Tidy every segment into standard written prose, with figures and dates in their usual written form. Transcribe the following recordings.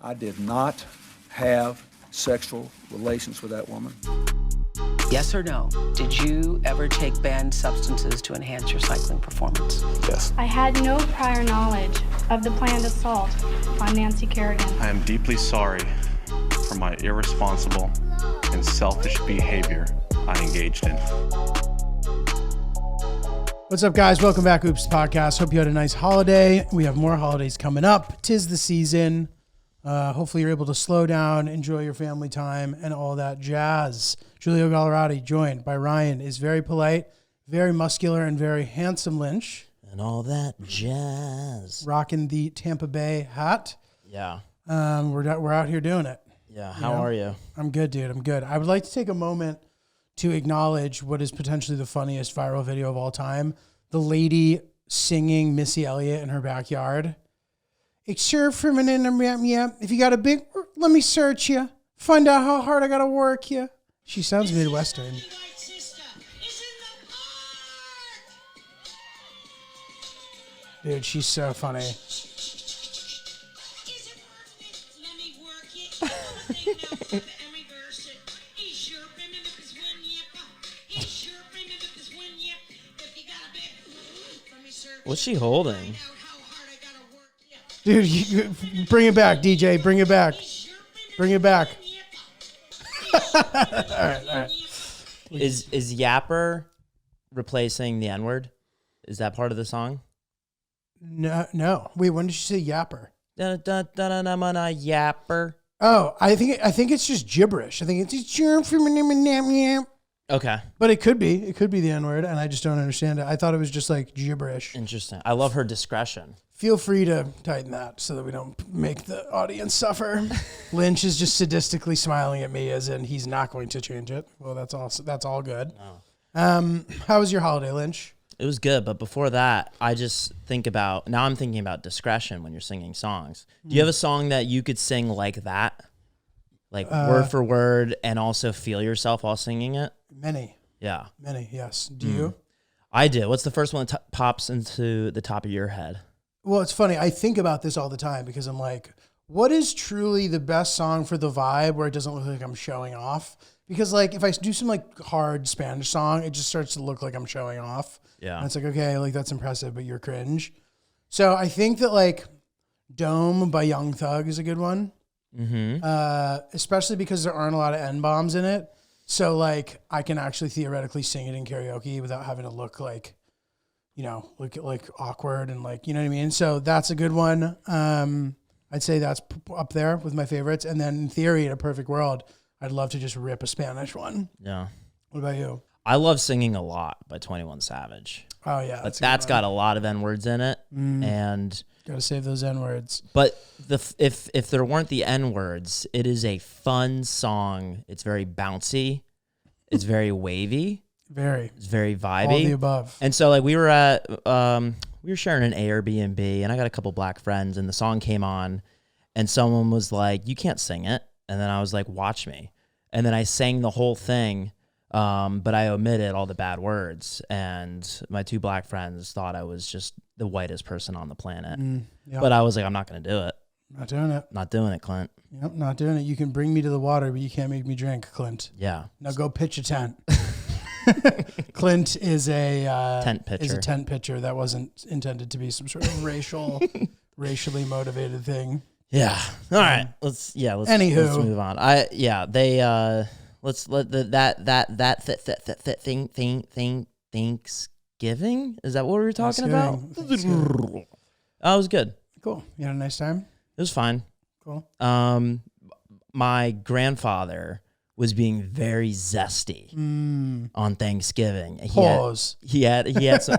I did not have sexual relations with that woman. Yes or no? Did you ever take banned substances to enhance your cycling performance? Yes. I had no prior knowledge of the planned assault on Nancy Kerrigan. I am deeply sorry for my irresponsible and selfish behavior I engaged in. What's up, guys? Welcome back, Oops Podcast. Hope you had a nice holiday. We have more holidays coming up. 'Tis the season. Hopefully you're able to slow down, enjoy your family time, and all that jazz. Giulio Gallerati, joined by Ryan, is very polite, very muscular, and very handsome Lynch. And all that jazz. Rocking the Tampa Bay hat. Yeah. We're out here doing it. Yeah. How are you? I'm good, dude. I'm good. I would like to take a moment to acknowledge what is potentially the funniest viral video of all time. The lady singing Missy Elliott in her backyard. It's your from an yeah. If you got a big, let me search you. Find out how hard I got to work you. She sounds Midwestern. Dude, she's so funny. What's she holding? Dude, you, bring it back, DJ. Bring it back. Bring it back. All right. Is Yapper replacing the N-word? Is that part of the song? No. Wait, when did she say yapper? I'm on a yapper. Oh, I think it's just gibberish. I think it's Okay. But it could be. It could be the N-word, and I just don't understand it. I thought it was just like gibberish. Interesting. I love her discretion. Feel free to tighten that so that we don't make the audience suffer. Lynch is just sadistically smiling at me as in he's not going to change it. Well, that's all good. No. How was your holiday, Lynch? It was good, but before that, I'm thinking about discretion when you're singing songs. Do you have a song that you could sing like that? Like word for word and also feel yourself while singing it? Many, yes. Do you? I do. What's the first one that pops into the top of your head? Well, it's funny. I think about this all the time because I'm like, what is truly the best song for the vibe where it doesn't look like I'm showing off? Because like if I do some like hard Spanish song, it just starts to look like I'm showing off. Yeah. And it's like, okay, like that's impressive, but you're cringe. So I think that like Dome by Young Thug is a good one. Mm-hmm. Especially because there aren't a lot of N-bombs in it. So like I can actually theoretically sing it in karaoke without having to look like, look like awkward and like, you know what I mean? So that's a good one. I'd say that's up there with my favorites. And then in theory, in a perfect world, I'd love to just rip a Spanish one. Yeah. What about you? I love Singing a Lot by 21 Savage. Oh yeah. But that's got a lot of N-words in it. And gotta save those N-words. But if there weren't the N-words, it is a fun song. It's very bouncy. It's very wavy. It's very vibey. All the above. And so like we were sharing an Airbnb and I got a couple black friends and the song came on and someone was like, you can't sing it. And then I was like, watch me. And then I sang the whole thing. But I omitted all the bad words and my two black friends thought I was just the whitest person on the planet. Yep. But I was like, I'm not going to do it. Not doing it. Not doing it, Clint. Yep, not doing it. You can bring me to the water, but you can't make me drink, Clint. Yeah. Now go pitch a tent. Clint is a tent pitcher. Is a tent pitcher. That wasn't intended to be some sort of racially motivated thing. Yeah. All right. Let's move on. Let's let that thing Thanksgiving. Is that what we were talking about? Oh, it was good. Cool. You had a nice time? It was fine. Cool. My grandfather was being very zesty on Thanksgiving. He had some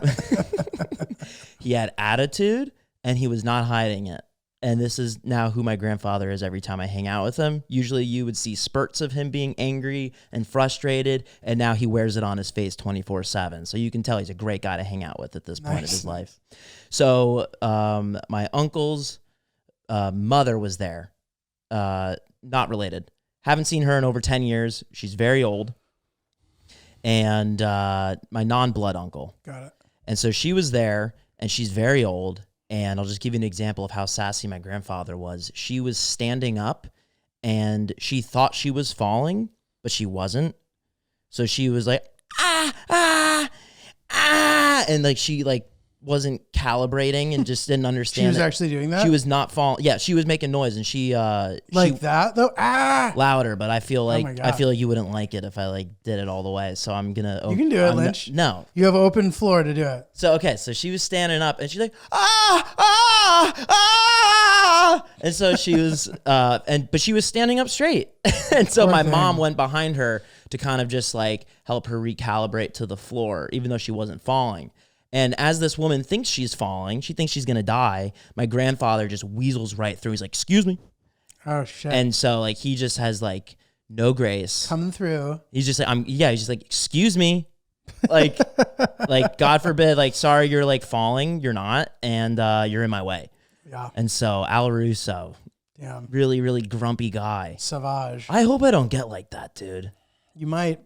he had attitude and he was not hiding it. And this is now who my grandfather is every time I hang out with him. Usually you would see spurts of him being angry and frustrated, and now he wears it on his face 24/7. So you can tell he's a great guy to hang out with at this point of his life. So my uncle's mother was there, not related. Haven't seen her in over 10 years. She's very old. And my non-blood uncle. Got it. And so she was there, and she's very old. And I'll just give you an example of how sassy my grandfather was. She was standing up and she thought she was falling, but she wasn't. So she was like, ah, ah, ah. And like, she like wasn't calibrating and just didn't understand. She was actually doing that? She was not falling. Yeah, she was making noise and she that though? Ah! Louder, but I feel like my God. you wouldn't like it if I like did it all the way. So I'm gonna. You can do it, Lynch. No. You have open floor to do it. So okay, so she was standing up and she's like, ah, ah, ah. And so she was but she was standing up straight. And so my mom went behind her to kind of just like help her recalibrate to the floor, even though she wasn't falling. And as this woman thinks she's falling, she thinks she's going to die. My grandfather just weasels right through. He's like, excuse me. Oh, shit. And so like, he just has like no grace. Coming through. He's just like, he's just like, excuse me. Like, like God forbid, like, sorry, you're like falling. You're not. And you're in my way. Yeah. And so Al Russo, Damn. really, really grumpy guy. Savage. I hope I don't get like that, dude. You might.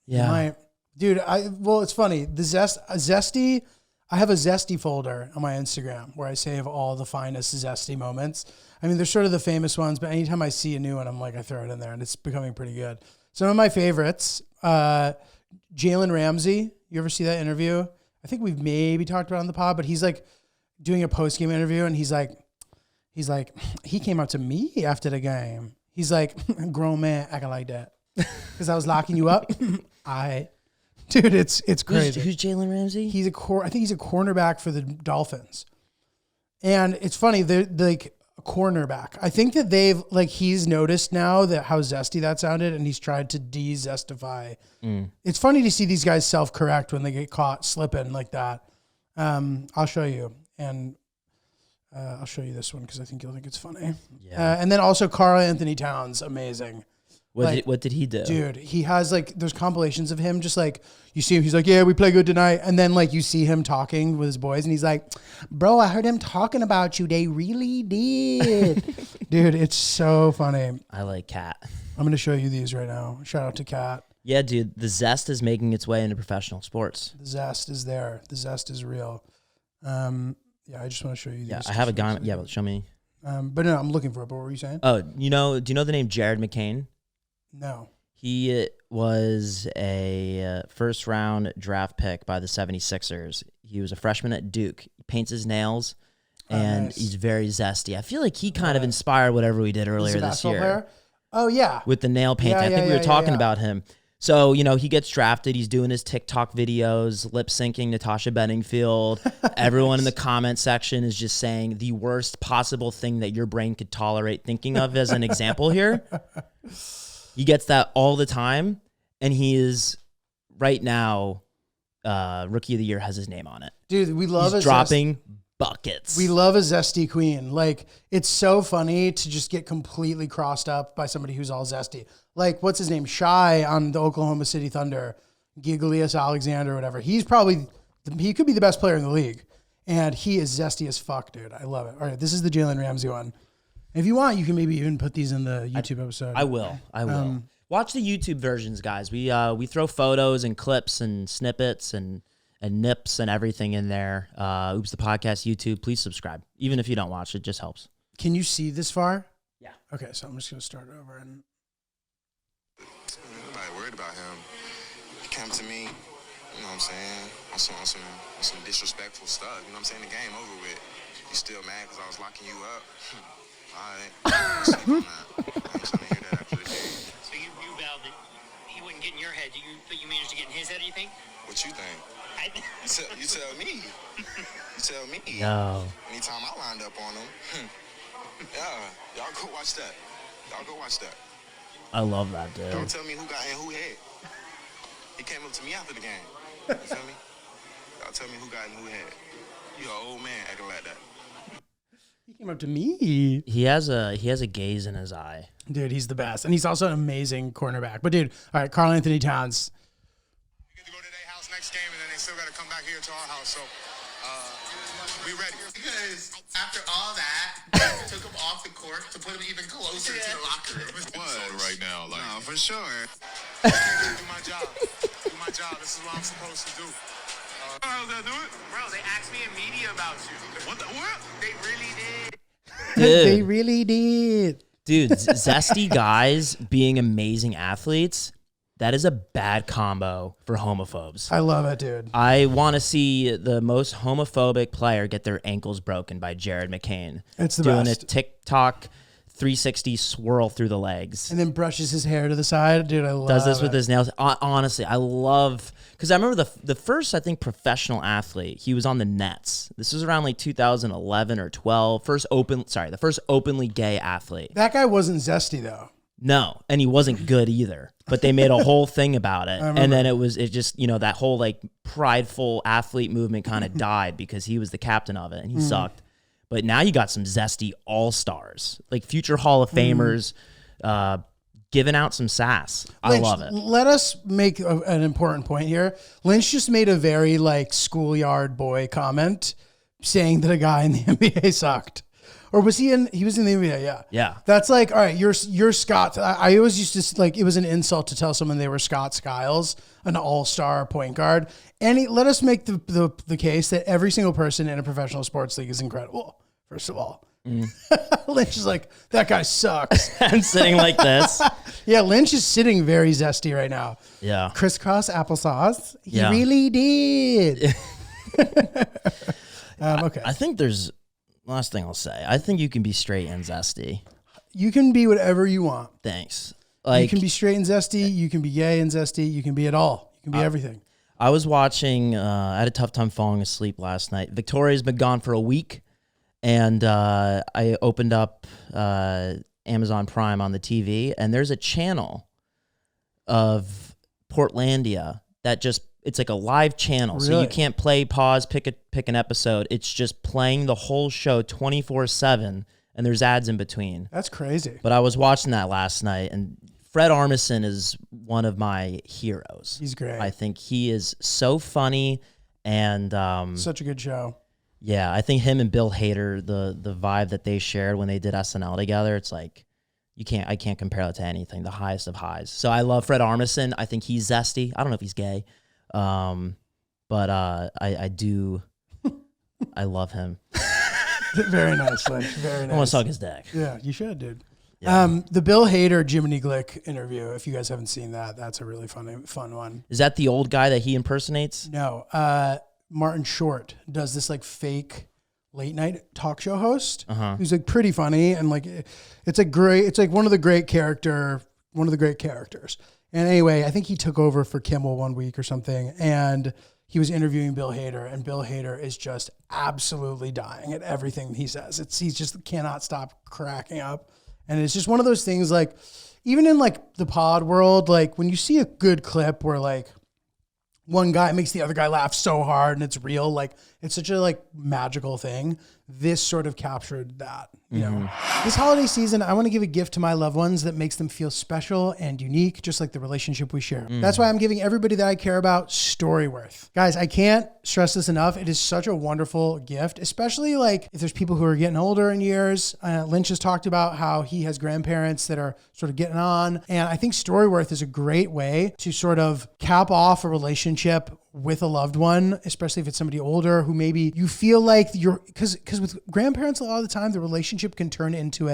Yeah. You might. Dude, it's funny. The zesty, I have a zesty folder on my Instagram where I save all the finest zesty moments. I mean, they're sort of the famous ones, but anytime I see a new one, I'm like, I throw it in there and it's becoming pretty good. Some of my favorites, Jalen Ramsey. You ever see that interview? I think we've maybe talked about it on the pod, but he's like doing a post-game interview and he's like, he came up to me after the game. He's like, grown man acting like that. Because I was locking you up. Dude, it's crazy. Who's Jalen Ramsey? I think he's a cornerback for the Dolphins. And it's funny, they're like a cornerback. I think that he's noticed now that how zesty that sounded and he's tried to de-zestify. It's funny to see these guys self-correct when they get caught slipping like that. I'll show you. And I'll show you this one because I think you'll think it's funny. Yeah. And then also Karl Anthony Towns, amazing. What did he do? Dude, he has like, there's compilations of him just like, you see him, he's like, yeah, we play good tonight. And then like you see him talking with his boys and he's like, bro, I heard him talking about you. They really did. Dude, it's so funny. I like Cat. I'm going to show you these right now. Shout out to Cat. Yeah, dude, the zest is making its way into professional sports. The zest is there. The zest is real. Yeah, I just want to show you these. Yeah, I have a guy. Yeah, but show me. But no, I'm looking for it. But what were you saying? Oh, do you know the name Jared McCain? No. He was a first-round draft pick by the 76ers. He was a freshman at Duke. He paints his nails, and nice. He's very zesty. I feel like he kind of inspired whatever we did earlier this year. Player? Oh, yeah. With the nail painting. I think we were talking about him. So, he gets drafted. He's doing his TikTok videos, lip-syncing Natasha Bedingfield. Everyone in the comment section is just saying the worst possible thing that your brain could tolerate thinking of as an example here. He gets that all the time, and he is right now Rookie of the Year has his name on it. Dude, we love He's dropping buckets. We love a zesty queen. Like, it's so funny to just get completely crossed up by somebody who's all zesty. Like, what's his name? Shy on the Oklahoma City Thunder, Giulius Alexander, or whatever. He could be the best player in the league, and he is zesty as fuck, dude. I love it. All right, this is the Jalen Ramsey one. If you want, you can maybe even put these in the YouTube episode. I will. Watch the YouTube versions, guys. We throw photos and clips and snippets and nips and everything in there. Oops, the podcast YouTube. Please subscribe. Even if you don't watch it, just helps. Can you see this far? Yeah. Okay, so I'm just gonna start over and. Nobody worried about him. He came to me, you know what I'm saying, on some disrespectful stuff. You know what I'm saying? The game over with. You still mad because I was locking you up? All right. I'm trying to hear that after the game. So you vowed that he wouldn't get in your head. But you managed to get in his head, you think? What you think? You tell me. You tell me. No. Anytime I lined up on him, yeah, y'all go watch that. I love that, dude. Don't tell me who got in who head. He came up to me after the game. You feel me? Y'all tell me who got in who head. You an old man acting like that. He came up to me. He has a gaze in his eye. Dude, he's the best. And he's also an amazing cornerback. But dude, all right, Karl Anthony Towns. You get to go to their house next game, and then they still got to come back here to our house. So, we ready. Because after all that, took him off the court to put him even closer to the locker room. What? Right now, like, no, for sure. I can't do my job. Do my job. This is what I'm supposed to do. How's that do it? Bro, they asked me in media about you. What? They really did. Dude. They really did. Dude, zesty guys being amazing athletes, that is a bad combo for homophobes. I love it, dude. I want to see the most homophobic player get their ankles broken by Jared McCain. It's the doing best. a TikTok 360 swirl through the legs. And then brushes his hair to the side. Dude, I love it. Does this with his nails. Honestly, I love, because I remember the first, I think, professional athlete, he was on the Nets. This was around like 2011 or 12. The first openly gay athlete. That guy wasn't zesty, though. No, and he wasn't good either. But they made a whole thing about it. And then it just, that whole like prideful athlete movement kind of died because he was the captain of it and he sucked. But now you got some zesty all-stars, like future Hall of Famers, giving out some sass. I Lynch, love it. Let us make an important point here. Lynch just made a very like schoolyard boy comment saying that a guy in the NBA sucked. Or was he in the NBA? Yeah. Yeah. That's like, all right, you're Scott. I always used to like, it was an insult to tell someone they were Scott Skiles, an all-star point guard. And let us make the case that every single person in a professional sports league is incredible, first of all. Lynch is like, that guy sucks. I'm sitting like this. Yeah, Lynch is sitting very zesty right now. Yeah. Crisscross applesauce. He Yeah. really did. Okay. I think there's, last thing I'll say, I think you can be straight and zesty. You can be whatever you want. Thanks. You can be straight and zesty. You can be gay and zesty. You can be it all. You can be everything. I was watching, I had a tough time falling asleep last night. Victoria's been gone for a week, and I opened up Amazon Prime on the TV, and there's a channel of Portlandia that just, it's like a live channel. Really? So you can't play, pause, pick an episode. It's just playing the whole show 24/7, and there's ads in between. That's crazy. But I was watching that last night, and Fred Armisen is one of my heroes. He's great. I think he is so funny, and Such a good show. yeah, I think him and Bill Hader, the vibe that they shared when they did SNL together, it's like I can't compare that to anything. The highest of highs. So I love Fred Armisen. I think he's zesty. I don't know if he's gay, but I do. I love him. Very nice, Lynch. Very nice. I want to suck his dick. Yeah, you should, dude. Yeah. The Bill Hader Jiminy Glick interview, if you guys haven't seen that, that's a really fun one. Is that the old guy that he impersonates? No, Martin Short does this like fake late night talk show host who's like pretty funny, and like it's like one of the great characters. And anyway, I think he took over for Kimmel one week or something, and he was interviewing Bill Hader, and Bill Hader is just absolutely dying at everything he says. He just cannot stop cracking up. And it's just one of those things, like, even in like the pod world, like when you see a good clip where like one guy makes the other guy laugh so hard and it's real, like it's such a like magical thing. This sort of captured that, you know. This holiday season, I want to give a gift to my loved ones that makes them feel special and unique, just like the relationship we share. That's why I'm giving everybody that I care about Storyworth. Guys, I can't stress this enough. It is such a wonderful gift, especially like if there's people who are getting older in years. Lynch has talked about how he has grandparents that are sort of getting on. And I think Storyworth is a great way to sort of cap off a relationship with a loved one, especially if it's somebody older who maybe you feel like because with grandparents, a lot of the time, the relationship can turn into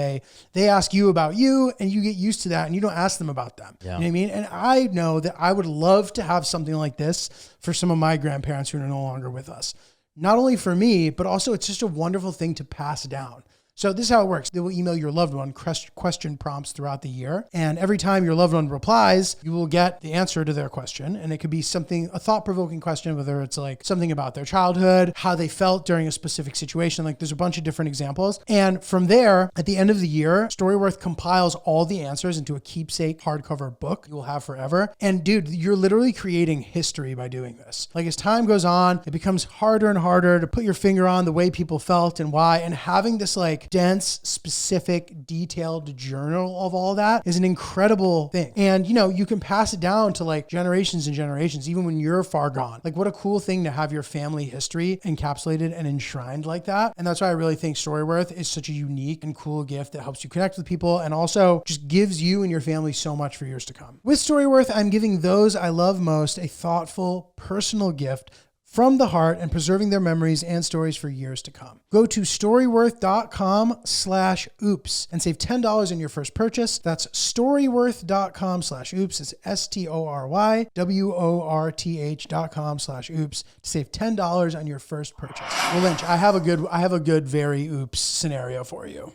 they ask you about you and you get used to that and you don't ask them about them. Yeah. You know what I mean? And I know that I would love to have something like this for some of my grandparents who are no longer with us. Not only for me, but also it's just a wonderful thing to pass down. So this is how it works. They will email your loved one question prompts throughout the year. And every time your loved one replies, you will get the answer to their question. And it could be a thought-provoking question, whether it's like something about their childhood, how they felt during a specific situation. Like there's a bunch of different examples. And from there, at the end of the year, Storyworth compiles all the answers into a keepsake hardcover book you will have forever. And dude, you're literally creating history by doing this. Like as time goes on, it becomes harder and harder to put your finger on the way people felt and why. And having this like dense, specific, detailed journal of all that is an incredible thing. And, you know, you can pass it down to like generations and generations, even when you're far gone. Like what a cool thing to have your family history encapsulated and enshrined like that. And that's why I really think Storyworth is such a unique and cool gift that helps you connect with people and also just gives you and your family so much for years to come. With Storyworth, I'm giving those I love most a thoughtful, personal gift from the heart and preserving their memories and stories for years to come. Go to storyworth.com/oops and save $10 on your first purchase. That's storyworth.com/oops. It's STORYWORTH.com/oops to save $10 on your first purchase. Well, Lynch, I have a good very oops scenario for you.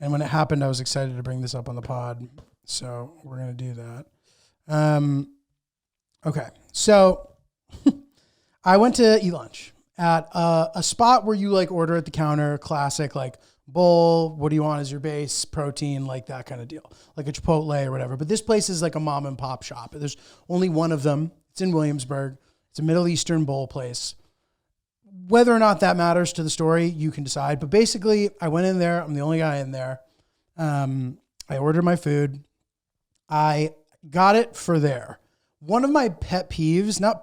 And when it happened, I was excited to bring this up on the pod. So we're going to do that. Okay. So I went to eat lunch at a spot where you like order at the counter, classic, like bowl, what do you want as your base, protein, like that kind of deal, like a Chipotle or whatever. But this place is like a mom and pop shop. There's only one of them. It's in Williamsburg. It's a Middle Eastern bowl place. Whether or not that matters to the story, you can decide. But basically, I went in there. I'm the only guy in there. I ordered my food. I got it for there. One of my pet peeves, I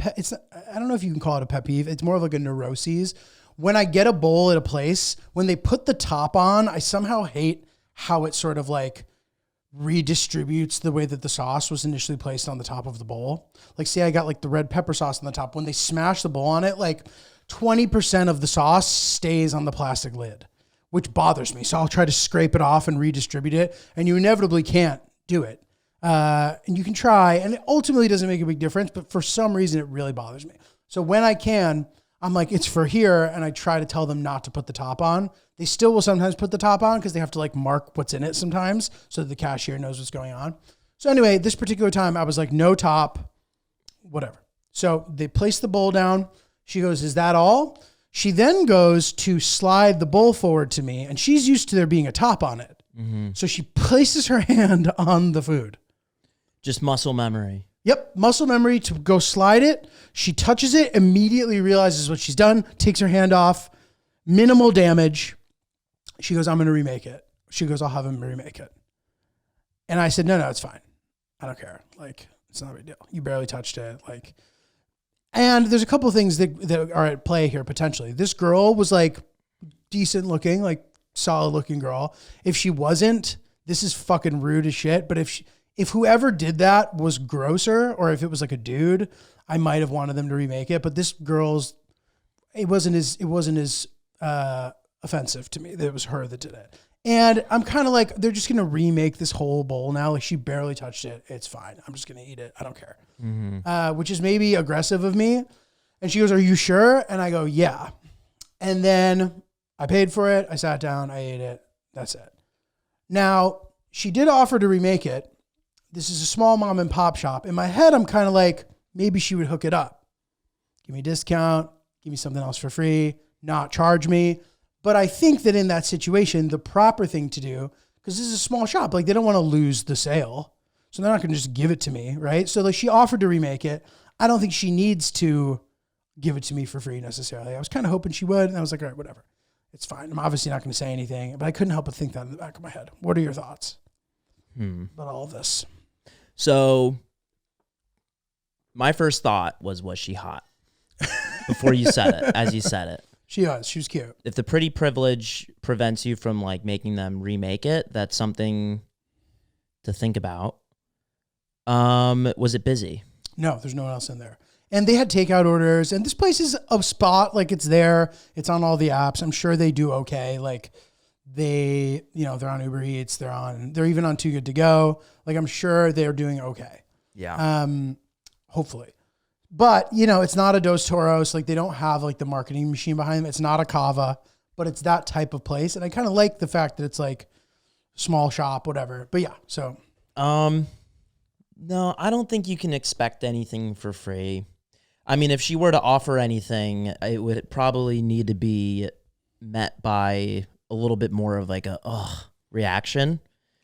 don't know if you can call it a pet peeve. It's more of like a neuroses. When I get a bowl at a place, when they put the top on, I somehow hate how it sort of like redistributes the way that the sauce was initially placed on the top of the bowl. Like, say I got like the red pepper sauce on the top. When they smash the bowl on it, like 20% of the sauce stays on the plastic lid, which bothers me. So I'll try to scrape it off and redistribute it. And you inevitably can't do it. And you can try, and it ultimately doesn't make a big difference, but for some reason it really bothers me. So when I can, I'm like, it's for here, and I try to tell them not to put the top on. They still will sometimes put the top on because they have to like mark what's in it sometimes so that the cashier knows what's going on. So anyway, this particular time I was like, no top, whatever. So they place the bowl down. She goes, is that all? She then goes to slide the bowl forward to me, and she's used to there being a top on it. Mm-hmm. So she places her hand on the food. Just muscle memory. Yep, muscle memory to go slide it. She touches it, immediately realizes what she's done, takes her hand off, minimal damage. She goes, I'm going to remake it. She goes, I'll have him remake it. And I said, no, it's fine. I don't care. Like, it's not a big deal. You barely touched it. Like, and there's a couple of things that are at play here potentially. This girl was like decent looking, like solid looking girl. If she wasn't, this is fucking rude as shit. But if whoever did that was grosser, or if it was like a dude, I might have wanted them to remake it. But this girl's, it wasn't as offensive to me that it was her that did it. And I'm kind of like, they're just going to remake this whole bowl now. Like, she barely touched it. It's fine. I'm just going to eat it. I don't care. Mm-hmm. Which is maybe aggressive of me. And she goes, are you sure? And I go, yeah. And then I paid for it. I sat down. I ate it. That's it. Now, she did offer to remake it. This is a small mom and pop shop. In my head, I'm kind of like, maybe she would hook it up. Give me a discount. Give me something else for free. Not charge me. But I think that in that situation, the proper thing to do, because this is a small shop, like they don't want to lose the sale. So they're not going to just give it to me, right? So like she offered to remake it. I don't think she needs to give it to me for free necessarily. I was kind of hoping she would. And I was like, all right, whatever. It's fine. I'm obviously not going to say anything, but I couldn't help but think that in the back of my head. What are your thoughts about all of this? So my first thought was she hot? Before you said it, as you said it. She was. She was cute. If the pretty privilege prevents you from like making them remake it, that's something to think about. Was it busy? No, there's no one else in there. And they had takeout orders, and this place is a spot, like it's there. It's on all the apps. I'm sure they do okay. Like they're on Uber Eats. They're even on Too Good To Go. Like I'm sure they're doing okay. Yeah. Hopefully. But, it's not a Dos Toros. Like they don't have like the marketing machine behind them. It's not a Cava, but it's that type of place. And I kind of like the fact that it's like small shop, whatever. But yeah, so. No, I don't think you can expect anything for free. I mean, if she were to offer anything, it would probably need to be met by a little bit more of like a reaction.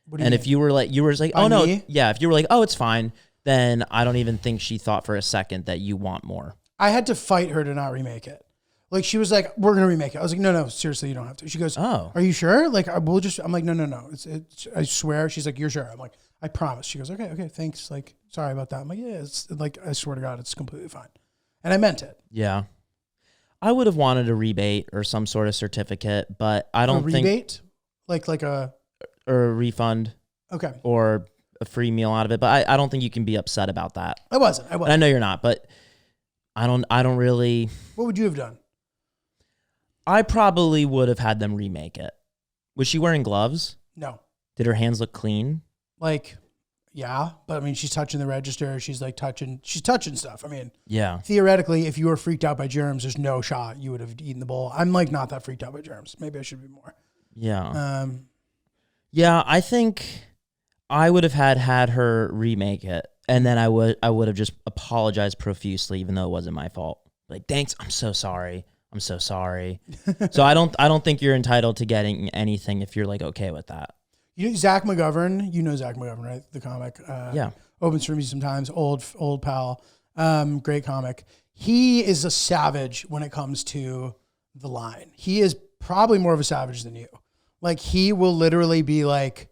What do you and mean? If you were like, By oh no, me? yeah, if you were like, oh, it's fine, then I don't even think she thought for a second that you want more. I had to fight her to not remake it. Like she was like, we're going to remake it. I was like, no, seriously, you don't have to. She goes, oh, are you sure? Like, I'm like, no. It's I swear. She's like, you're sure? I'm like, I promise. She goes, okay, thanks. Like, sorry about that. I'm like, yeah, it's like, I swear to God, it's completely fine. And I meant it. Yeah. I would have wanted a rebate or some sort of certificate, but I don't think... A rebate? Like a... Or a refund. Okay. Or a free meal out of it, but I don't think you can be upset about that. I wasn't. And I know you're not, but I don't really. What would you have done? I probably would have had them remake it. Was she wearing gloves? No. Did her hands look clean? Like, yeah, but I mean, she's touching the register. She's touching stuff. I mean, yeah. Theoretically, if you were freaked out by germs, there's no shot you would have eaten the bowl. I'm like not that freaked out by germs. Maybe I should be more. Yeah. Yeah, I think I would have had her remake it, and then I would have just apologized profusely, even though it wasn't my fault. Like, thanks, I'm so sorry. So I don't think you're entitled to getting anything if you're like okay with that. Zach McGovern, Zach McGovern, right? The comic. Yeah. Opens for me sometimes. Old pal. Great comic. He is a savage when it comes to the line. He is probably more of a savage than you. Like, he will literally be like,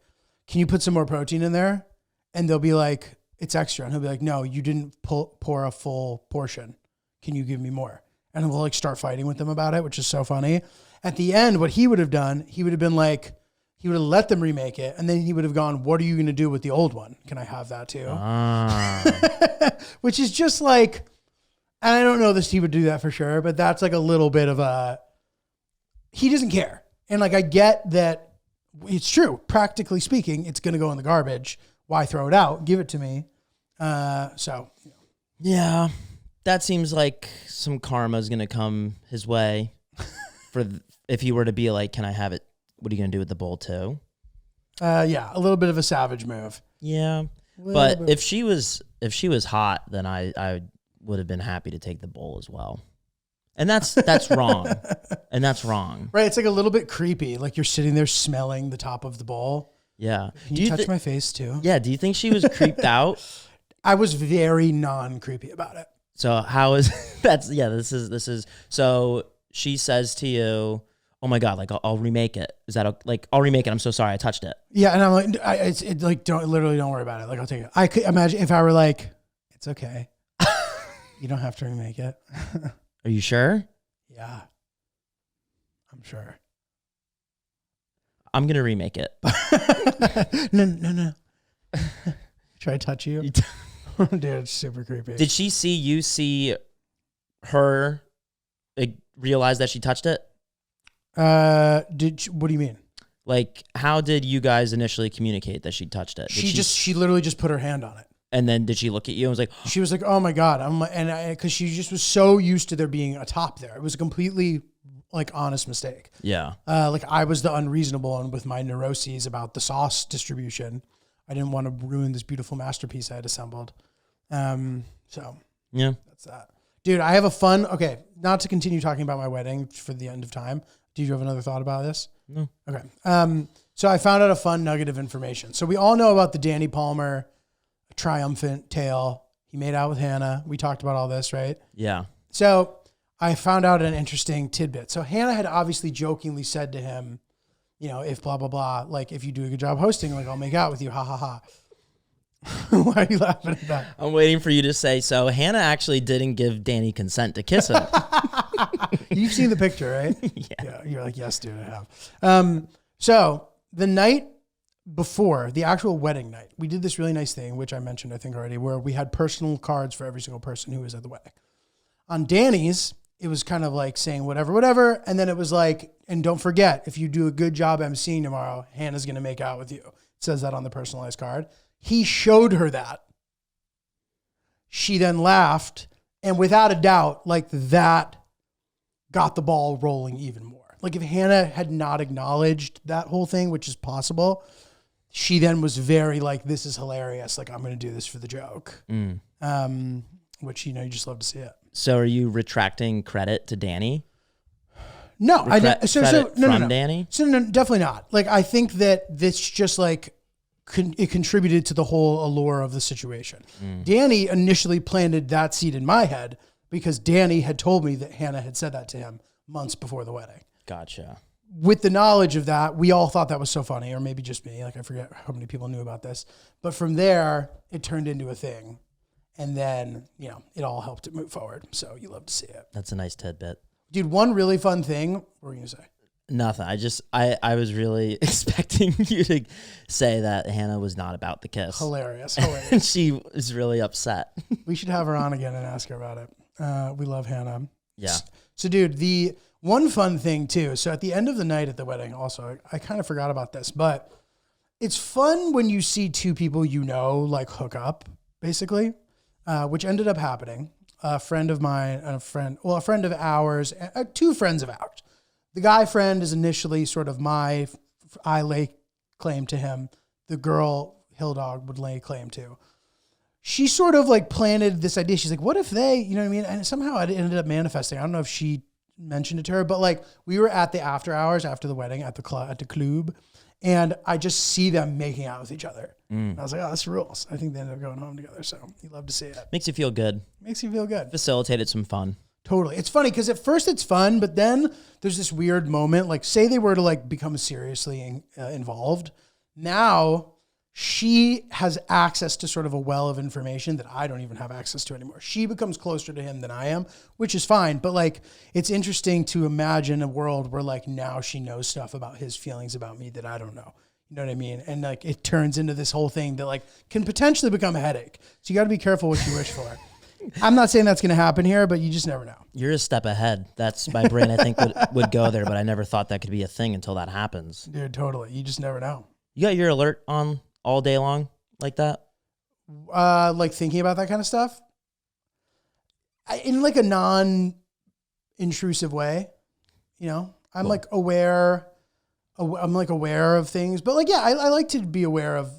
can you put some more protein in there? And they'll be like, it's extra. And he'll be like, no, you didn't pour a full portion. Can you give me more? And we'll like start fighting with them about it, which is so funny. At the end, what he would have done, he would have been like, he would have let them remake it. And then he would have gone, what are you going to do with the old one? Can I have that too? Which is just like, and I don't know this, he would do that for sure, but that's like a little bit of a, he doesn't care. And like, I get that it's true. Practically speaking, it's going to go in the garbage. Why throw it out? Give it to me. Yeah, that seems like some karma is going to come his way if he were to be like, can I have it? What are you going to do with the bowl too? Yeah, a little bit of a savage move. Yeah. But if she was hot, then I would have been happy to take the bowl as well. And that's wrong. And that's wrong. Right. It's like a little bit creepy. Like you're sitting there smelling the top of the bowl. Yeah. Can you touch my face too? Yeah. Do you think she was creeped out? I was very non-creepy about it. So how is this is so she says to you, oh my God, like I'll remake it. Is that like, I'll remake it. I'm so sorry. I touched it. Yeah. And I'm like, don't worry about it. Like, I'll take it. I could imagine if I were like, it's okay. You don't have to remake it. Are you sure? Yeah, I'm sure. I'm going to remake it. No. Should I touch you? Dude, it's super creepy. Did she see you see her realize that she touched it? What do you mean? Like, how did you guys initially communicate that she touched it? She literally just put her hand on it. And then did she look at you and was like, she was like, oh my God. Cause she just was so used to there being a top there. It was a completely like honest mistake. Yeah. Like I was the unreasonable one with my neuroses about the sauce distribution. I didn't want to ruin this beautiful masterpiece I had assembled. So yeah, that's that. Dude, I have a fun, okay, not to continue talking about my wedding for the end of time. Do you have another thought about this? No. Okay. So I found out a fun nugget of information. So we all know about the Danny Palmer triumphant tale. He made out with Hannah. We talked about all this, right? Yeah. So I found out an interesting tidbit. So Hannah had obviously jokingly said to him, if blah, blah, blah, like if you do a good job hosting, like I'll make out with you. Ha ha ha. Why are you laughing at that? I'm waiting for you to say, so Hannah actually didn't give Danny consent to kiss him. You've seen the picture, right? Yeah. You're like, yes, dude, I have. So the night before the actual wedding night, we did this really nice thing, which I mentioned, I think already, where we had personal cards for every single person who was at the wedding. On Danny's, it was kind of like saying whatever. And then it was like, and don't forget, if you do a good job emceeing tomorrow, Hannah's going to make out with you. It says that on the personalized card. He showed her that. She then laughed. And without a doubt, like that got the ball rolling even more. Like if Hannah had not acknowledged that whole thing, which is possible, she then was very like, this is hilarious. Like, I'm going to do this for the joke. Which, you just love to see it. So are you retracting credit to Danny? No, no. Danny? So no, definitely not. Like, I think that this just like, it contributed to the whole allure of the situation. Danny initially planted that seed in my head because Danny had told me that Hannah had said that to him months before the wedding. Gotcha. With the knowledge of that, we all thought that was so funny, or maybe just me. Like, I forget how many people knew about this. But from there, it turned into a thing. And then, it all helped it move forward. So you love to see it. That's a nice tidbit. Dude, one really fun thing. What were you going to say? Nothing. I was really expecting you to say that Hannah was not about the kiss. Hilarious. And she was really upset. We should have her on again and ask her about it. We love Hannah. Yeah. So, dude, the one fun thing too. So at the end of the night at the wedding, also, I kind of forgot about this, but it's fun when you see two people like hook up, basically, which ended up happening. A friend of mine and a friend of ours, two friends of ours. The guy friend is initially sort of I lay claim to him. The girl, Hill Dog, would lay claim to. She sort of like planted this idea. She's like, what if they, you know what I mean? And somehow it ended up manifesting. I don't know if she mentioned it to her, but like we were at the after hours after the wedding at the club, and I just see them making out with each other. And I was like, oh, that's rules. I think they ended up going home together. So you love to see it. Makes you feel good. Makes you feel good. Facilitated some fun. Totally. It's funny because at first it's fun, but then there's this weird moment. Like say they were to like become seriously involved. Now she has access to sort of a well of information that I don't even have access to anymore. She becomes closer to him than I am, which is fine. But like, it's interesting to imagine a world where like now she knows stuff about his feelings about me that I don't know. You know what I mean? And like, it turns into this whole thing that like can potentially become a headache. So you got to be careful what you wish for. I'm not saying that's going to happen here, but you just never know. You're a step ahead. That's my brain, I think, would go there, but I never thought that could be a thing until that happens. Dude, totally. You just never know. You got your alert on all day long like that? Like thinking about that kind of stuff? In like a non-intrusive way, you know? I'm Cool. like aware. I'm like aware of things, but like, yeah, I like to be aware of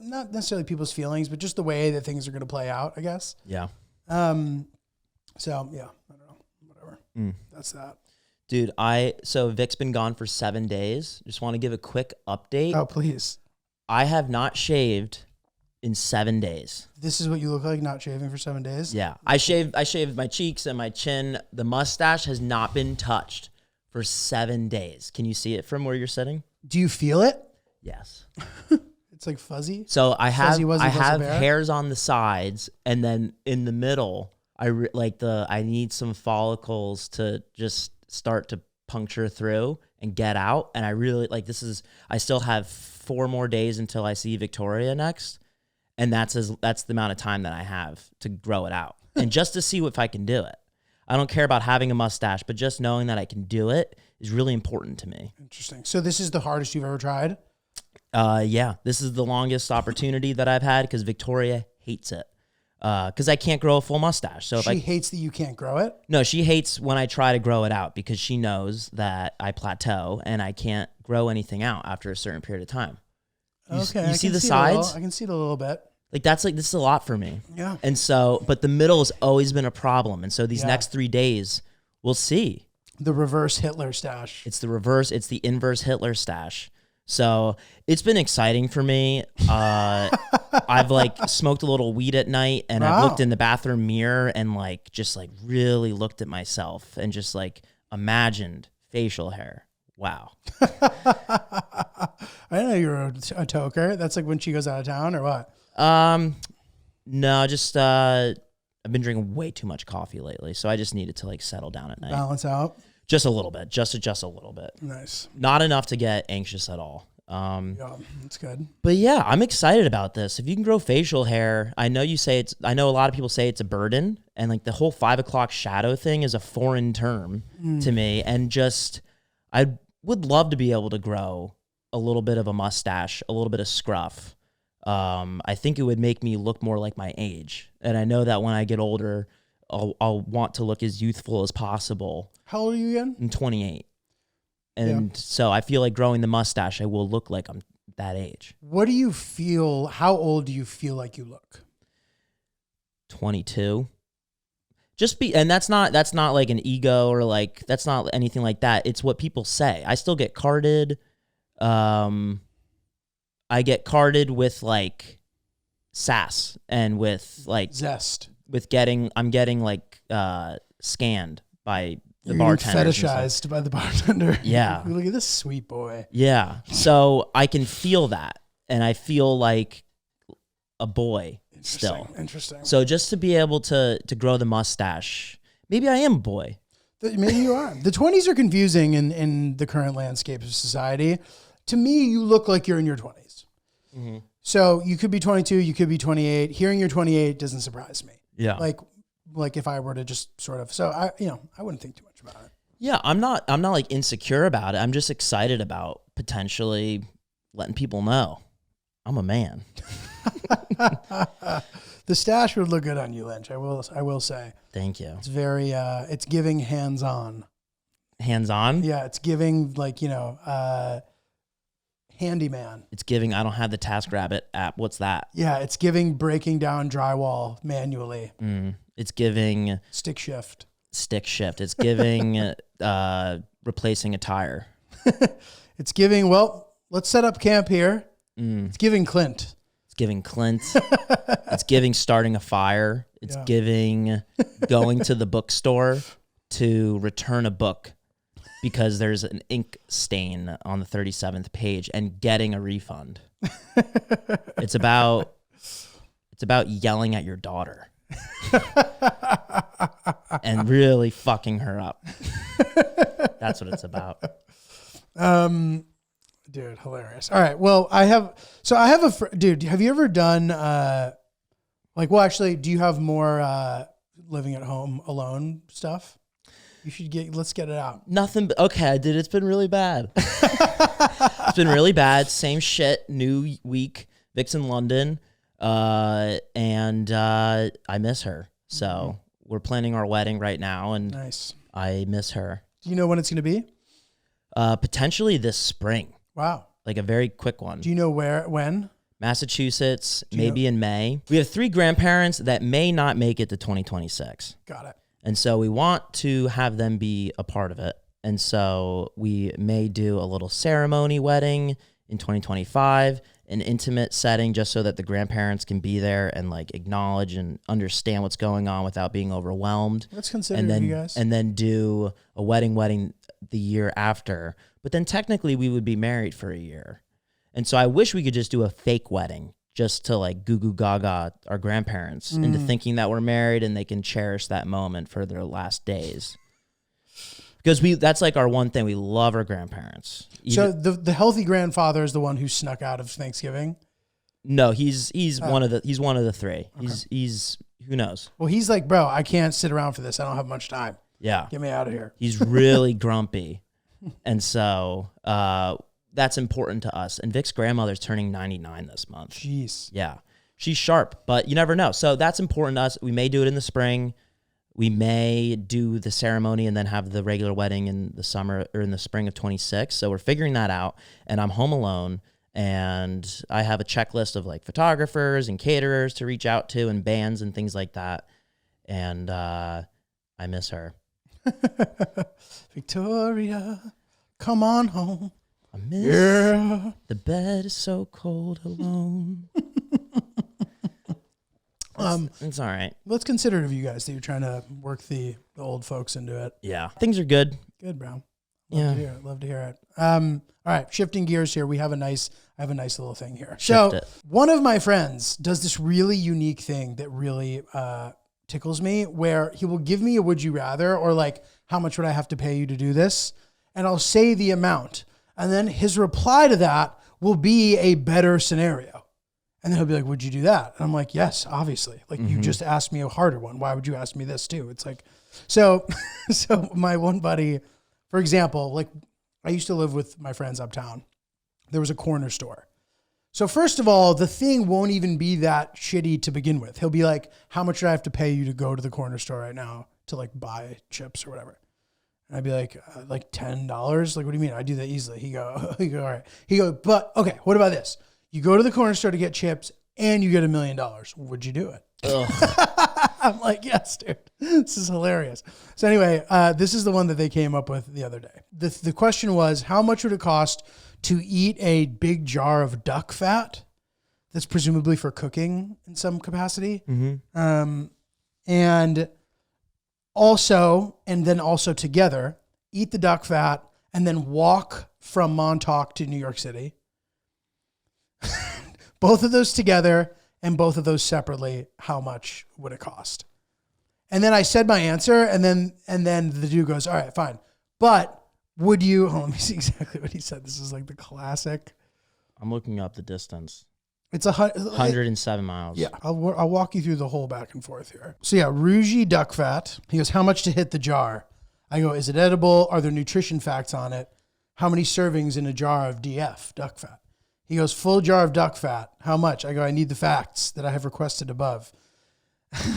not necessarily people's feelings, but just the way that things are going to play out, I guess. Yeah. So yeah, I don't know, whatever. That's that. Dude, so Vic's been gone for 7 days. Just want to give a quick update. Oh, please. I have not shaved in 7 days. This is what you look like not shaving for 7 days? Yeah. I shaved my cheeks and my chin. The mustache has not been touched for 7 days. Can you see it from where you're sitting? Do you feel it? Yes. It's like fuzzy. So I have bear? hairs on the sides, and then in the middle, I need some follicles to just start to puncture through and get out. And I really I still have 4 more days until I see Victoria next, and that's the amount of time that I have to grow it out, and just to see if I can do it. I don't care about having a mustache, but just knowing that I can do it is really important to me. Interesting. So this is the hardest you've ever tried? Yeah, this is the longest opportunity that I've had because Victoria hates it. Because I can't grow a full mustache. So she hates that you can't grow it? No, she hates when I try to grow it out because she knows that I plateau and I can't grow anything out after a certain period of time. You see the sides? I can see it a little bit. This is a lot for me. Yeah. And so, but the middle has always been a problem. And so these next 3 days, we'll see. The reverse Hitler stash. It's the inverse Hitler stash. So it's been exciting for me. I've smoked a little weed at night, and I've looked in the bathroom mirror and just really looked at myself and just imagined facial hair. Wow. I didn't know you were a toker. That's like when she goes out of town or what? No, just I've been drinking way too much coffee lately, so I just needed to settle down at night. Balance out. Just a little bit, just a little bit. Nice. Not enough to get anxious at all. Yeah, that's good. But yeah, I'm excited about this. If you can grow facial hair, I know a lot of people say it's a burden, and the whole 5 o'clock shadow thing is a foreign term to me. And I would love to be able to grow a little bit of a mustache, a little bit of scruff. I think it would make me look more like my age. And I know that when I get older, I'll want to look as youthful as possible. How old are you again? I'm 28. And so I feel like growing the mustache, I will look like I'm that age. What do you feel? How old do you feel like you look? 22. And that's not like an ego or that's not anything like that. It's what people say. I still get carded. I get carded with sass and with zest. I'm getting scanned by the You're bartender. Fetishized by the bartender. Yeah. Look at this sweet boy. Yeah. So I can feel that, and I feel like a boy still. Interesting. So just to be able to grow the mustache, maybe I am a boy. Maybe you are. The 20s are confusing in the current landscape of society. To me, you look like you're in your 20s. Mm-hmm. So you could be 22, you could be 28. Hearing you're 28 doesn't surprise me. Yeah. like if I were to just sort of, so I wouldn't think too much about it. Yeah, I'm not like insecure about it. I'm just excited about potentially letting people know I'm a man. The stash would look good on you, Lynch. I will say. Thank you. It's very, it's giving hands-on. Hands-on? Yeah, it's giving like, handyman. It's giving, I don't have the TaskRabbit app. What's that? Yeah, it's giving breaking down drywall manually. It's giving stick shift. It's giving replacing a tire. It's giving, well, let's set up camp here. It's giving Clint. It's giving Clint. It's giving starting a fire. It's giving going to the bookstore to return a book because there's an ink stain on the 37th page and getting a refund. It's about yelling at your daughter and really fucking her up. That's what it's about. Dude, hilarious. All right. Well, dude, have you ever done, do you have more, living at home alone stuff? You should let's get it out. Nothing. Okay, dude, it's been really bad. It's been really bad. Same shit. New week. Vic's in London. And I miss her. So we're planning our wedding right now. And nice. I miss her. Do you know when it's going to be? Potentially this spring. Wow. Like a very quick one. Do you know when? Massachusetts, maybe in May. We have 3 grandparents that may not make it to 2026. Got it. And so we want to have them be a part of it. And so we may do a little ceremony wedding in 2025, an intimate setting just so that the grandparents can be there and like acknowledge and understand what's going on without being overwhelmed. Let's consider you guys. And then do a wedding the year after. But then technically we would be married for a year. And so I wish we could just do a fake wedding just to like goo goo gaga our grandparents into thinking that we're married and they can cherish that moment for their last days. Because that's like our one thing. We love our grandparents. So the healthy grandfather is the one who snuck out of Thanksgiving? No, he's one of the 3. Okay. He's who knows? Well, he's like, bro, I can't sit around for this. I don't have much time. Yeah. Get me out of here. He's really grumpy. And so that's important to us. And Vic's grandmother's turning 99 this month. Jeez. Yeah. She's sharp, but you never know. So that's important to us. We may do it in the spring. We may do the ceremony and then have the regular wedding in the summer or in the spring of 26. So we're figuring that out. And I'm home alone. And I have a checklist of like photographers and caterers to reach out to and bands and things like that. And I miss her. Victoria, come on home. I miss the bed is so cold alone. It's all right. Let's consider it of you guys that you're trying to work the old folks into it. Yeah. Things are good. Good, bro. Love to hear it. All right, shifting gears here. I have a nice little thing here. One of my friends does this really unique thing that really tickles me, where he will give me a would you rather, or like, how much would I have to pay you to do this? And I'll say the amount. And then his reply to that will be a better scenario. And then he'll be like, would you do that? And I'm like, yes, obviously. Like, you just asked me a harder one. Why would you ask me this too? It's like, so my one buddy, for example, like, I used to live with my friends uptown. There was a corner store. So first of all, the thing won't even be that shitty to begin with. He'll be like, how much do I have to pay you to go to the corner store right now to like buy chips or whatever? And I'd be like $10? Like, what do you mean? I do that easily. He go, all right. He go, but okay, what about this? You go to the corner store to get chips and you get $1 million. Would you do it? I'm like, yes, dude. This is hilarious. So anyway, this is the one that they came up with the other day. The question was, how much would it cost to eat a big jar of duck fat that's presumably for cooking in some capacity? And then also together, eat the duck fat and then walk from Montauk to New York City. Both of those together and both of those separately, how much would it cost? And then I said my answer, and then the dude goes, all right, fine. But would you, let me see exactly what he said. This is like the classic. I'm looking up the distance. It's 107 miles. Yeah, I'll walk you through the whole back and forth here. So yeah, Rougy duck fat. He goes, how much to hit the jar? I go, is it edible? Are there nutrition facts on it? How many servings in a jar of DF, duck fat? He goes, full jar of duck fat. How much? I go, I need the facts that I have requested above.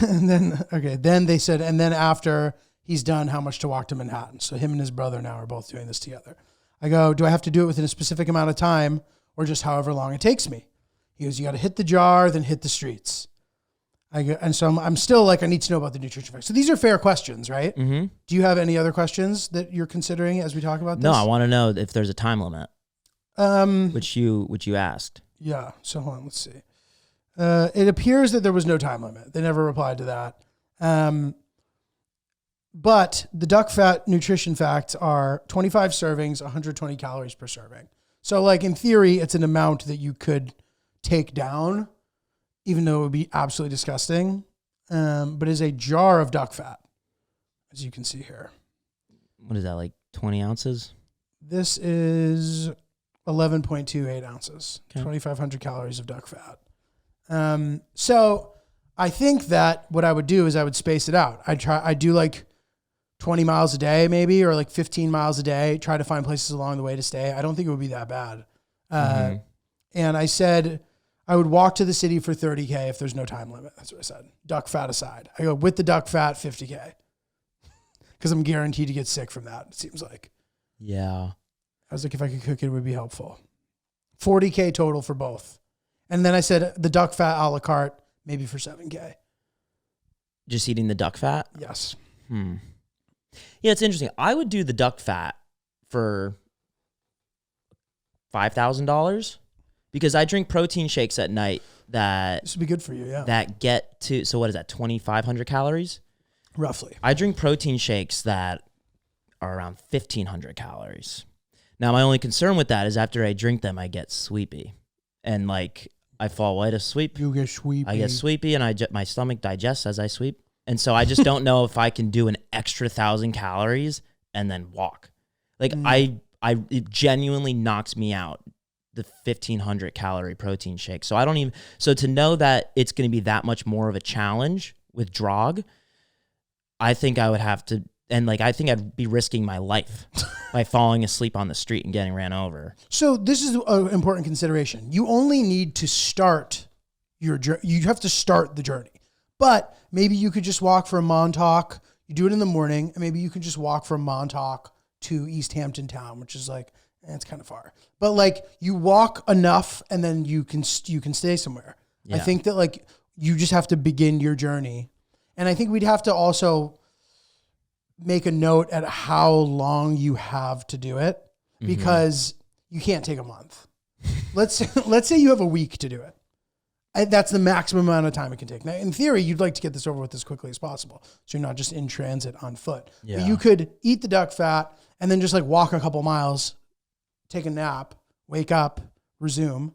And then they said, and then after he's done, how much to walk to Manhattan? So him and his brother now are both doing this together. I go, do I have to do it within a specific amount of time or just however long it takes me? He goes, you got to hit the jar, then hit the streets. I go, and so I'm still like, I need to know about the nutrition facts. So these are fair questions, right? Mm-hmm. Do you have any other questions that you're considering as we talk about this? No, I want to know if there's a time limit. Which you asked. Yeah. So hold on, let's see. It appears that there was no time limit. They never replied to that. But the duck fat nutrition facts are 25 servings, 120 calories per serving. So like in theory, it's an amount that you could take down, even though it would be absolutely disgusting. But is a jar of duck fat, as you can see here. What is that, like 20 ounces? This is 11.28 ounces, Okay. 2,500 calories of duck fat. So I think that what I would do is I would space it out. I'd do like 20 miles a day maybe, or like 15 miles a day, try to find places along the way to stay. I don't think it would be that bad. And I said I would walk to the city for 30K if there's no time limit. That's what I said. Duck fat aside. I go with the duck fat, 50K. Because I'm guaranteed to get sick from that, it seems like. Yeah. I was like, if I could cook it, it would be helpful. 40K total for both. And then I said the duck fat a la carte, maybe for 7K. Just eating the duck fat? Yes. Yeah, it's interesting. I would do the duck fat for $5,000 because I drink protein shakes at night that... This would be good for you, yeah. That get to... So what is that, 2,500 calories? Roughly. I drink protein shakes that are around 1,500 calories. Now, my only concern with that is after I drink them, I get sleepy. And like, I fall white asleep. You get sleepy. I get sleepy and my stomach digests as I sleep. And so I just don't know if I can do an extra 1,000 calories and then walk. Like it genuinely knocks me out, the 1,500 calorie protein shake. So so to know that it's going to be that much more of a challenge with drog, I think I would have to, and like, I think I'd be risking my life by falling asleep on the street and getting ran over. So this is an important consideration. You only need to start you have to start the journey. But maybe you could just walk from Montauk. You do it in the morning, and maybe you can just walk from Montauk to East Hampton Town, which is like, it's kind of far. But like, you walk enough, and then you can stay somewhere. Yeah. I think that like you just have to begin your journey, and I think we'd have to also make a note at how long you have to do it, because you can't take a month. Let's say you have a week to do it. That's the maximum amount of time it can take. Now, in theory, you'd like to get this over with as quickly as possible, so you're not just in transit on foot. Yeah. But you could eat the duck fat and then just like walk a couple miles, take a nap, wake up, resume.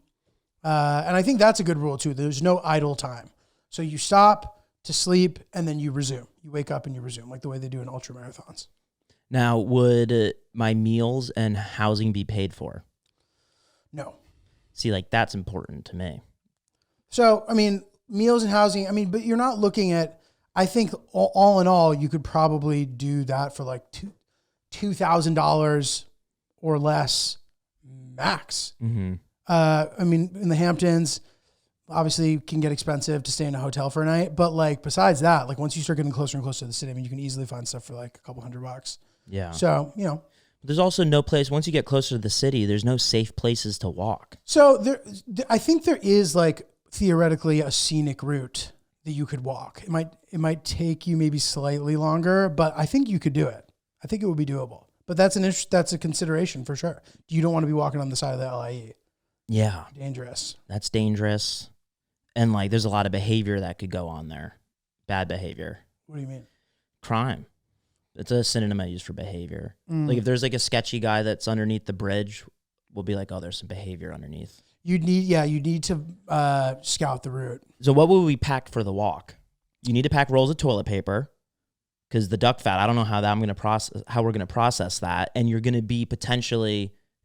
And I think that's a good rule too. There's no idle time. So you stop to sleep and then you resume. You wake up and you resume, like the way they do in ultra marathons. Now, would my meals and housing be paid for? No. See, like that's important to me. So, I mean, meals and housing, but you're not looking at, I think all in all, you could probably do that for like $2,000 or less max. In the Hamptons, obviously it can get expensive to stay in a hotel for a night. But like, besides that, like once you start getting closer and closer to the city, you can easily find stuff for like a couple $100. Yeah. So, There's also no place, once you get closer to the city, there's no safe places to walk. So I think there is like, theoretically a scenic route that you could walk. It might take you maybe slightly longer, but I think you could do it. I think it would be doable. But that's a consideration for sure. You don't want to be walking on the side of the LIE. Yeah. Dangerous. That's dangerous. And like there's a lot of behavior that could go on there. Bad behavior. What do you mean? Crime. It's a synonym I use for behavior. Like if there's like a sketchy guy that's underneath the bridge, we'll be like, oh, there's some behavior underneath. You need to scout the route. So what would we pack for the walk? You need to pack rolls of toilet paper because the duck fat, I don't know how we're going to process that. And you're going to be potentially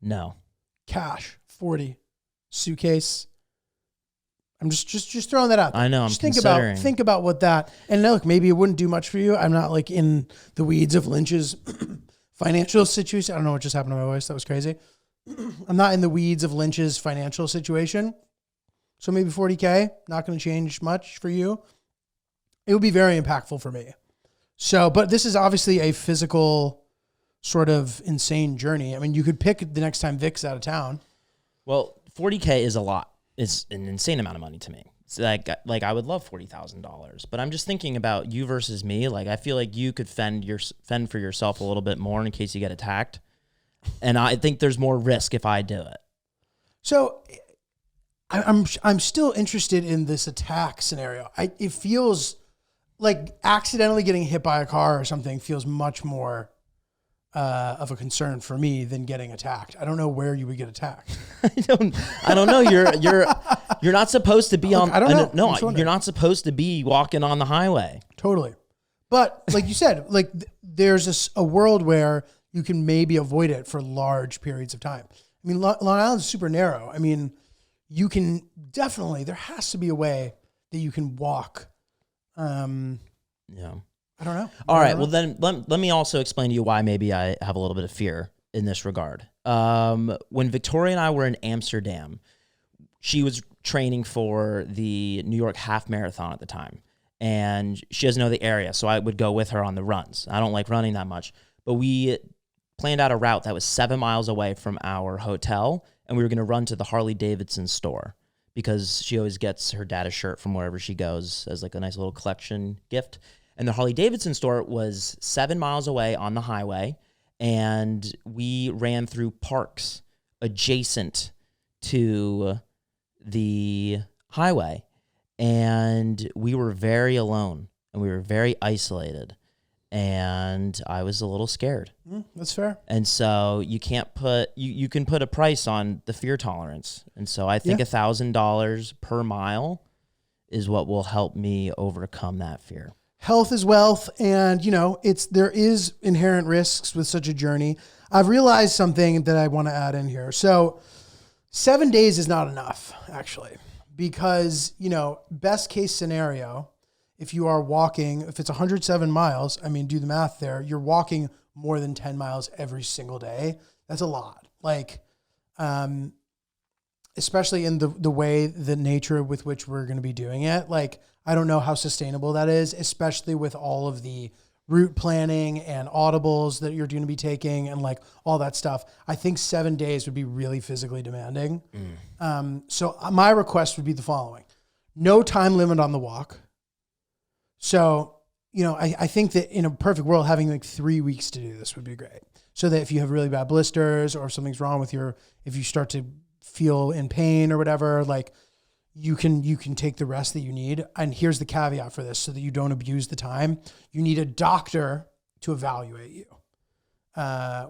No. Cash, 40. Suitcase. I'm just throwing that out there. I know. Just I'm considering. think about what that, and look, maybe it wouldn't do much for you. I'm not like in the weeds of Lynch's financial situation. I don't know what just happened to my voice. That was crazy. I'm not in the weeds of Lynch's financial situation. So maybe 40K, not going to change much for you. It would be very impactful for me. So, but this is obviously a physical sort of insane journey. I mean, you could pick the next time Vic's out of town. Well, 40K is a lot. It's an insane amount of money to me. It's like I would love $40,000, but I'm just thinking about you versus me. Like, I feel like you could fend for yourself a little bit more in case you get attacked. And I think there's more risk if I do it. So I'm still interested in this attack scenario. It feels like accidentally getting hit by a car or something feels much more of a concern for me than getting attacked. I don't know where you would get attacked. I don't know. You're not supposed to be on. I don't know. No, you're not supposed to be walking on the highway. Totally. But like you said, like there's a world where you can maybe avoid it for large periods of time. I mean, Long Island's super narrow. I mean, you can definitely, there has to be a way that you can walk. Yeah. I don't know. All right. Well, then let me also explain to you why maybe I have a little bit of fear in this regard. When Victoria and I were in Amsterdam, she was training for the New York half marathon at the time, and she doesn't know the area, so I would go with her on the runs. I don't like running that much, but we planned out a route that was 7 miles away from our hotel, and we were going to run to the Harley-Davidson store because she always gets her dad a shirt from wherever she goes as like a nice little collection gift. And the Harley-Davidson store was 7 miles away on the highway, and we ran through parks adjacent to the highway, and we were very alone, and we were very isolated, and I was a little scared. That's fair. And so you can't put, you can put a price on the fear tolerance. And so I think $1,000 per mile is what will help me overcome that fear. Health is wealth, and there is inherent risks with such a journey. I've realized something that I want to add in here. So 7 days is not enough, actually, because best case scenario, if you are walking, if it's 107 miles, I mean, do the math there. You're walking more than 10 miles every single day. That's a lot. Like, especially in the way, the nature with which we're going to be doing it. Like, I don't know how sustainable that is, especially with all of the route planning and audibles that you're going to be taking and like all that stuff. I think 7 days would be really physically demanding. So my request would be the following: no time limit on the walk. So, I think that in a perfect world, having like 3 weeks to do this would be great. So that if you have really bad blisters or if something's wrong with if you start to feel in pain or whatever, like you can take the rest that you need. And here's the caveat for this so that you don't abuse the time. You need a doctor to evaluate you,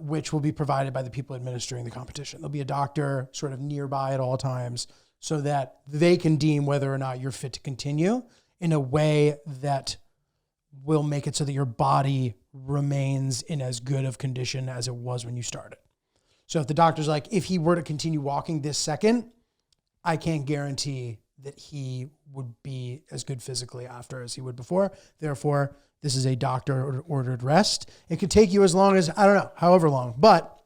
which will be provided by the people administering the competition. There'll be a doctor sort of nearby at all times so that they can deem whether or not you're fit to continue in a way that will make it so that your body remains in as good of condition as it was when you started. So if the doctor's like, if he were to continue walking this second, I can't guarantee that he would be as good physically after as he would before. Therefore, this is a doctor-ordered rest. It could take you as long as, I don't know, however long. But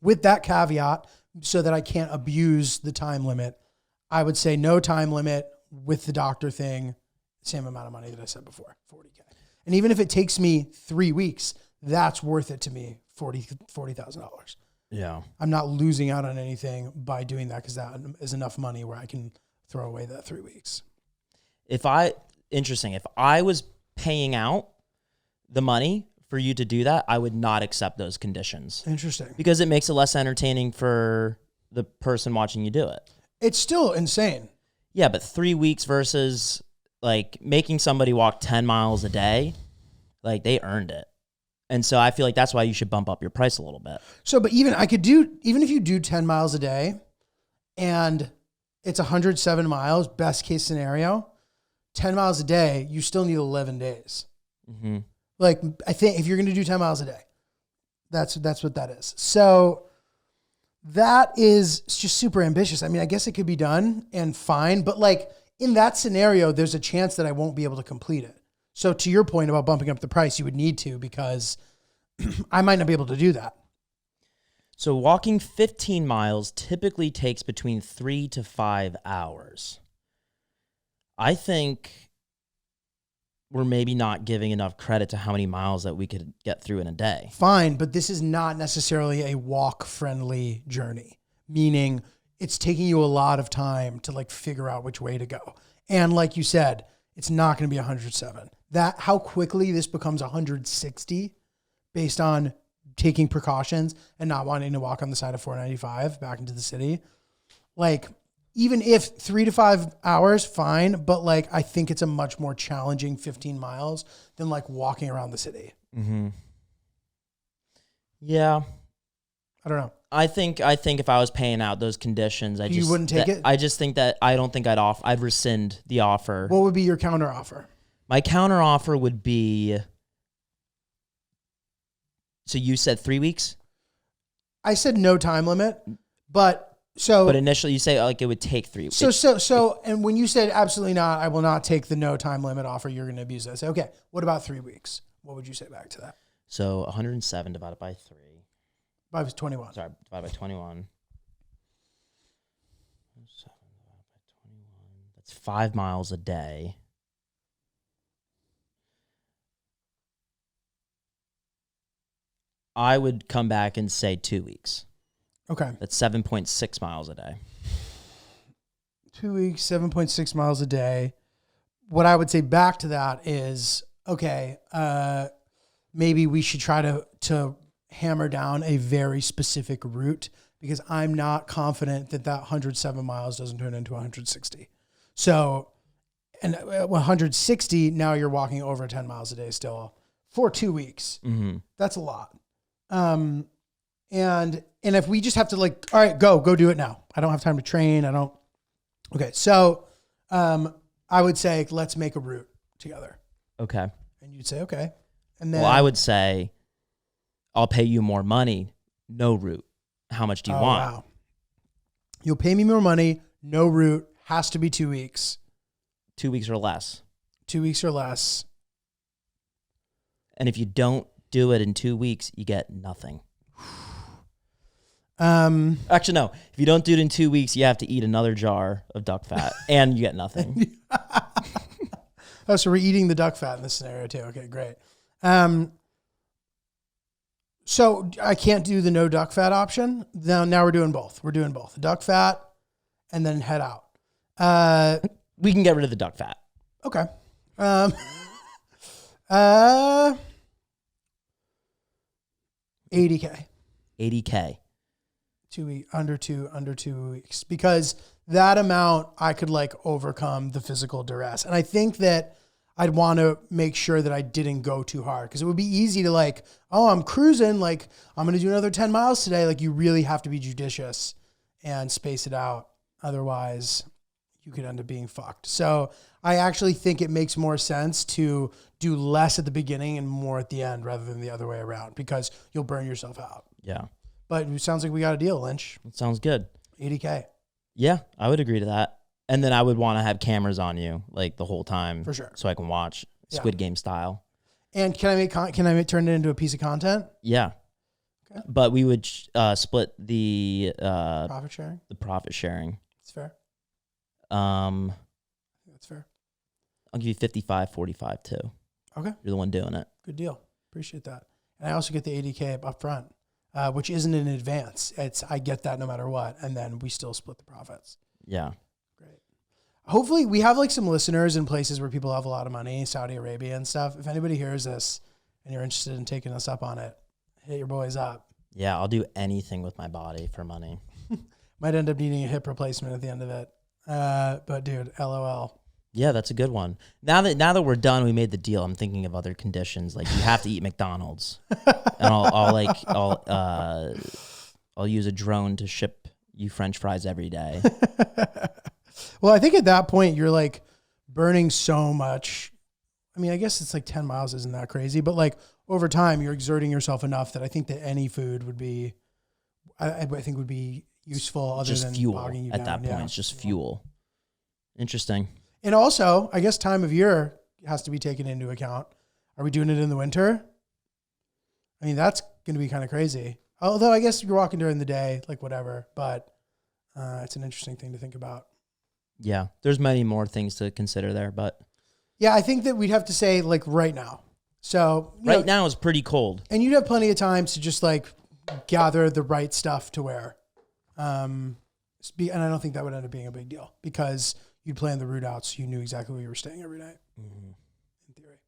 with that caveat, so that I can't abuse the time limit, I would say no time limit with the doctor thing, same amount of money that I said before, $40K. And even if it takes me 3 weeks, that's worth it to me, $40,000. Yeah. I'm not losing out on anything by doing that because that is enough money where I can throw away that 3 weeks. If I was paying out the money for you to do that, I would not accept those conditions. Interesting. Because it makes it less entertaining for the person watching you do it. It's still insane. Yeah, but 3 weeks versus like making somebody walk 10 miles a day, like they earned it. And so I feel like that's why you should bump up your price a little bit. So, but even if you do 10 miles a day and it's 107 miles, best case scenario, 10 miles a day, you still need 11 days. Mm-hmm. Like, I think if you're going to do 10 miles a day, that's what that is. So that is just super ambitious. I mean, I guess it could be done and fine, but like in that scenario, there's a chance that I won't be able to complete it. So to your point about bumping up the price, you would need to, because I might not be able to do that. So walking 15 miles typically takes between 3 to 5 hours. I think we're maybe not giving enough credit to how many miles that we could get through in a day. Fine, but this is not necessarily a walk-friendly journey, meaning it's taking you a lot of time to like figure out which way to go. And like you said, it's not going to be 107. That how quickly this becomes 160 based on taking precautions and not wanting to walk on the side of 495 back into the city. Like, even if 3 to 5 hours, fine. But like, I think it's a much more challenging 15 miles than like walking around the city. Mm-hmm. Yeah. I don't know. I think if I was paying out those conditions, You wouldn't take it? I just think that I don't think I'd rescind the offer. What would be your counter offer? My counter offer would be, so you said 3 weeks? I said no time limit, but initially you say like it would take 3 weeks. So, and when you said absolutely not, I will not take the no time limit offer, you're going to abuse that. I say, okay, what about 3 weeks? What would you say back to that? So 107 divided by 3. By 21. Sorry, divided by 21. 7 divided by 21. That's 5 miles a day. I would come back and say 2 weeks. Okay. That's 7.6 miles a day. 2 weeks, 7.6 miles a day. What I would say back to that is, okay, maybe we should try to hammer down a very specific route, because I'm not confident that 107 miles doesn't turn into 160. So, and 160, now you're walking over 10 miles a day still for 2 weeks. Mm-hmm. That's a lot. And if we just have to like, all right, go do it now. I don't have time to train. Okay. So, I would say, let's make a route together. Okay. And you'd say, okay. And then, well, I would say, I'll pay you more money. No route. How much do you want? Wow. You'll pay me more money. No route. Has to be 2 weeks. 2 weeks or less. 2 weeks or less. And if you don't do it in 2 weeks, you get nothing. Actually, no. If you don't do it in 2 weeks, you have to eat another jar of duck fat, and you get nothing. Oh, so we're eating the duck fat in this scenario too. Okay, great. So I can't do the no duck fat option. Now we're doing both. We're doing both. Duck fat and then head out. We can get rid of the duck fat. Okay. 80K. 80K. Under 2 weeks, because that amount I could like overcome the physical duress. And I think that I'd want to make sure that I didn't go too hard, because it would be easy to like, oh, I'm cruising, like I'm going to do another 10 miles today. Like, you really have to be judicious and space it out. Otherwise you could end up being fucked. So I actually think it makes more sense to do less at the beginning and more at the end, rather than the other way around, because you'll burn yourself out. Yeah. But it sounds like we got a deal, Lynch. It sounds good. 80K. Yeah, I would agree to that. And then I would want to have cameras on you like the whole time. For sure. So I can watch Squid Game style. And can I turn it into a piece of content? Yeah. Okay. But we would split the profit sharing. The profit sharing. That's fair. That's fair. I'll give you 55, 45 too. Okay. You're the one doing it. Good deal. Appreciate that. And I also get the 80K up front, which isn't in advance. I get that no matter what, and then we still split the profits. Yeah. Great. Hopefully we have like some listeners in places where people have a lot of money, Saudi Arabia and stuff. If anybody hears this and you're interested in taking us up on it, hit your boys up. Yeah, I'll do anything with my body for money. Might end up needing a hip replacement at the end of it. But dude, LOL. Yeah, that's a good one. Now that we're done, we made the deal. I'm thinking of other conditions, like you have to eat McDonald's, and I'll use a drone to ship you French fries every day. Well, I think at that point you're like burning so much. I mean, I guess it's like 10 miles isn't that crazy, but like over time you're exerting yourself enough that I think that any food would be I think would be useful other Just than fuel bogging you at down. that point. It's just fuel. Interesting. And also, I guess time of year has to be taken into account. Are we doing it in the winter? I mean, that's going to be kind of crazy. Although I guess you're walking during the day, like whatever, but it's an interesting thing to think about. Yeah, there's many more things to consider there, but yeah, I think that we'd have to say like right now. So right now is pretty cold, and you'd have plenty of time to just like gather the right stuff to wear. And I don't think that would end up being a big deal because you'd plan the route out so you knew exactly where you were staying every night. Mm-hmm. In theory.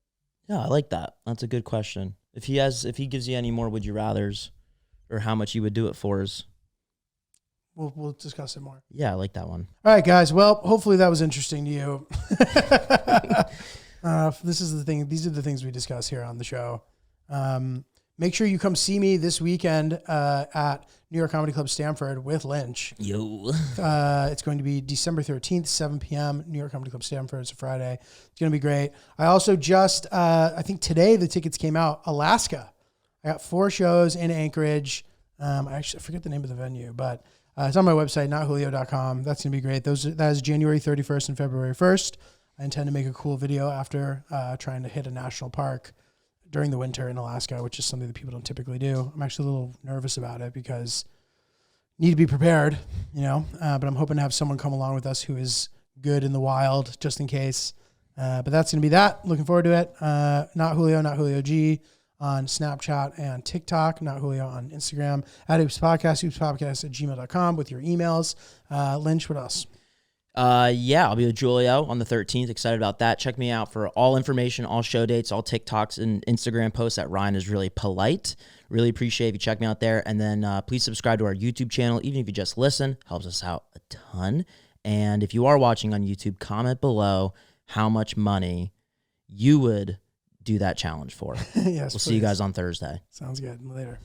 Yeah, I like that. That's a good question. If he gives you any more would you rathers, or how much you would do it for is. We'll discuss it more. Yeah, I like that one. All right, guys. Well, hopefully that was interesting to you. This is the thing. These are the things we discuss here on the show. Make sure you come see me this weekend at New York Comedy Club Stamford with Lynch. Yo. It's going to be December 13th, 7 p.m. New York Comedy Club Stamford. It's a Friday. It's going to be great. I also just, I think today the tickets came out. Alaska. I got 4 shows in Anchorage. I forget the name of the venue, but it's on my website, notjulio.com. That's going to be great. That is January 31st and February 1st. I intend to make a cool video after trying to hit a national park during the winter in Alaska, which is something that people don't typically do. I'm actually a little nervous about it because I need to be prepared, but I'm hoping to have someone come along with us who is good in the wild just in case. But that's going to be that. Looking forward to it. Not Julio G on Snapchat and TikTok, Not Julio on Instagram, at oopspodcast@gmail.com with your emails. Lynch, what else? Yeah, I'll be with Giulio on the 13th. Excited about that. Check me out for all information, all show dates, all TikToks and Instagram posts at Ryan is Really Polite. Really appreciate if you check me out there. And then please subscribe to our YouTube channel. Even if you just listen, helps us out a ton. And if you are watching on YouTube, comment below how much money you would do that challenge for. Yes, we'll see you guys on Thursday. Sounds good. Later.